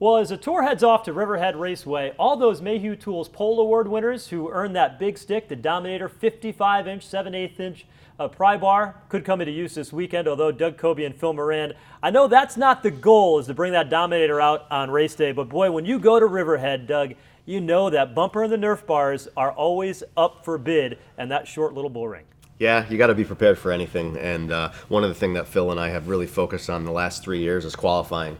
Well, as the tour heads off to Riverhead Raceway, all those Mayhew Tools Pole Award winners who earned that big stick, the Dominator 55-inch, 7/8-inch pry bar, could come into use this weekend, although Doug Coby and Phil Moran, I know that's not the goal, is to bring that Dominator out on race day, but boy, when you go to Riverhead, Doug, you know that bumper and the Nerf bars are always up for bid, and that short little bull ring. Yeah, you got to be prepared for anything, and one of the things that Phil and I have really focused on the last 3 years is qualifying.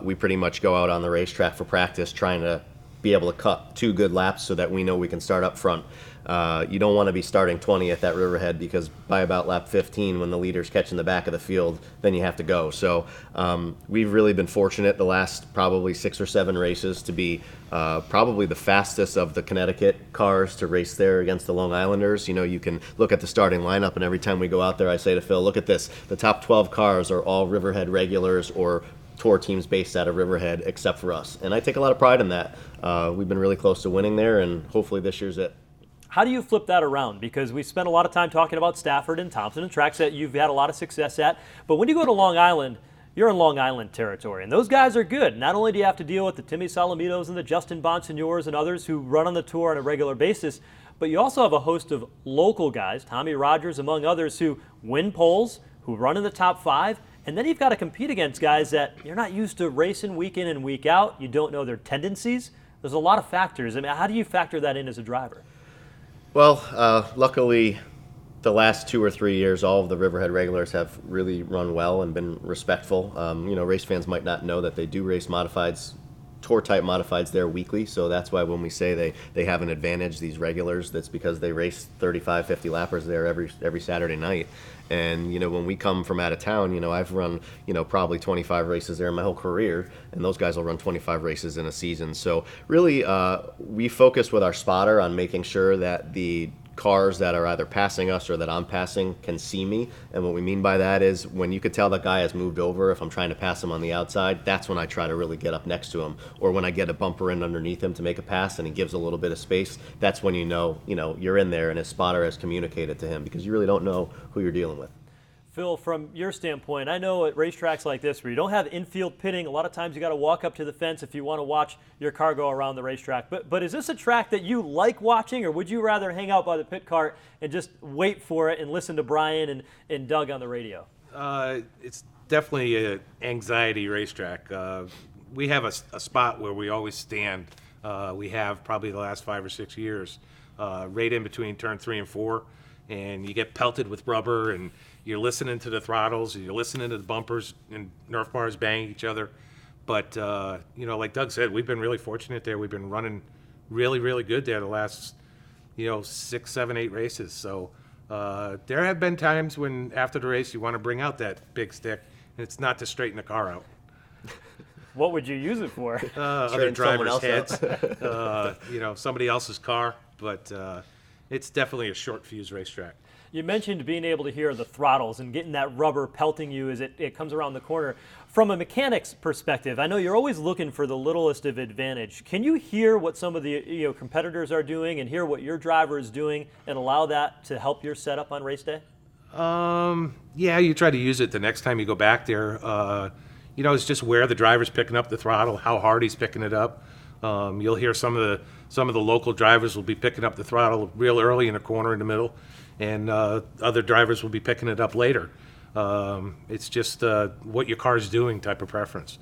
We pretty much go out on the racetrack for practice trying to be able to cut 2 good laps so that we know we can start up front. You don't want to be starting 20th at Riverhead, because by about lap 15, when the leader's catching the back of the field, then you have to go. So we've really been fortunate the last probably 6 or 7 races to be probably the fastest of the Connecticut cars to race there against the Long Islanders. You know, you can look at the starting lineup, and every time we go out there, I say to Phil, look at this. The top 12 cars are all Riverhead regulars or tour teams based out of Riverhead, except for us. And I take a lot of pride in that. We've been really close to winning there, and hopefully this year's it. How do you flip that around? Because we spent a lot of time talking about Stafford and Thompson and tracks that you've had a lot of success at. But when you go to Long Island, you're in Long Island territory, and those guys are good. Not only do you have to deal with the Timmy Solomitos and the Justin Bonsignors and others who run on the tour on a regular basis, but you also have a host of local guys, Tommy Rogers among others, who win poles, who run in the top 5, and then you've got to compete against guys that you're not used to racing week in and week out. You don't know their tendencies. There's a lot of factors. I mean, how do you factor that in as a driver? Well, luckily, the last 2 or 3 years, all of the Riverhead regulars have really run well and been respectful. You know, race fans might not know that they do race modifieds, tour-type modifieds there weekly, so that's why when we say they have an advantage, these regulars, that's because they race 35, 50 lappers there every Saturday night. And, you know, when we come from out of town, you know, I've run, you know, probably 25 races there in my whole career, and those guys will run 25 races in a season. So really, we focus with our spotter on making sure that the cars that are either passing us or that I'm passing can see me. And what we mean by that is when you could tell that guy has moved over, if I'm trying to pass him on the outside, that's when I try to really get up next to him. Or when I get a bumper in underneath him to make a pass and he gives a little bit of space, that's when you know you're in there and his spotter has communicated to him, because you really don't know who you're dealing with. Phil, from your standpoint, I know at racetracks like this where you don't have infield pitting, a lot of times you got to walk up to the fence if you want to watch your car go around the racetrack. But is this a track that you like watching, or would you rather hang out by the pit cart and just wait for it and listen to Brian and Doug on the radio? It's definitely an anxiety racetrack. We have a spot where we always stand. We have probably the last 5 or 6 years, right in between turn 3 and 4, and you get pelted with rubber, and you're listening to the throttles, and you're listening to the bumpers and Nerf bars bang each other. But, you know, like Doug said, we've been really fortunate there. We've been running really, really good there the last, 6, 7, 8 races. So there have been times when after the race you want to bring out that big stick, and it's not to straighten the car out. What would you use it for? Other drivers' heads, somebody else's car. But it's definitely a short fuse racetrack. You mentioned being able to hear the throttles and getting that rubber pelting you as it comes around the corner. From a mechanic's perspective, I know you're always looking for the littlest of advantage. Can you hear what some of the competitors are doing and hear what your driver is doing and allow that to help your setup on race day? Yeah, you try to use it the next time you go back there. It's just where the driver's picking up the throttle, how hard he's picking it up. You'll hear some of the local drivers will be picking up the throttle real early in a corner in the middle, and other drivers will be picking it up later. It's just what your car's doing type of preference.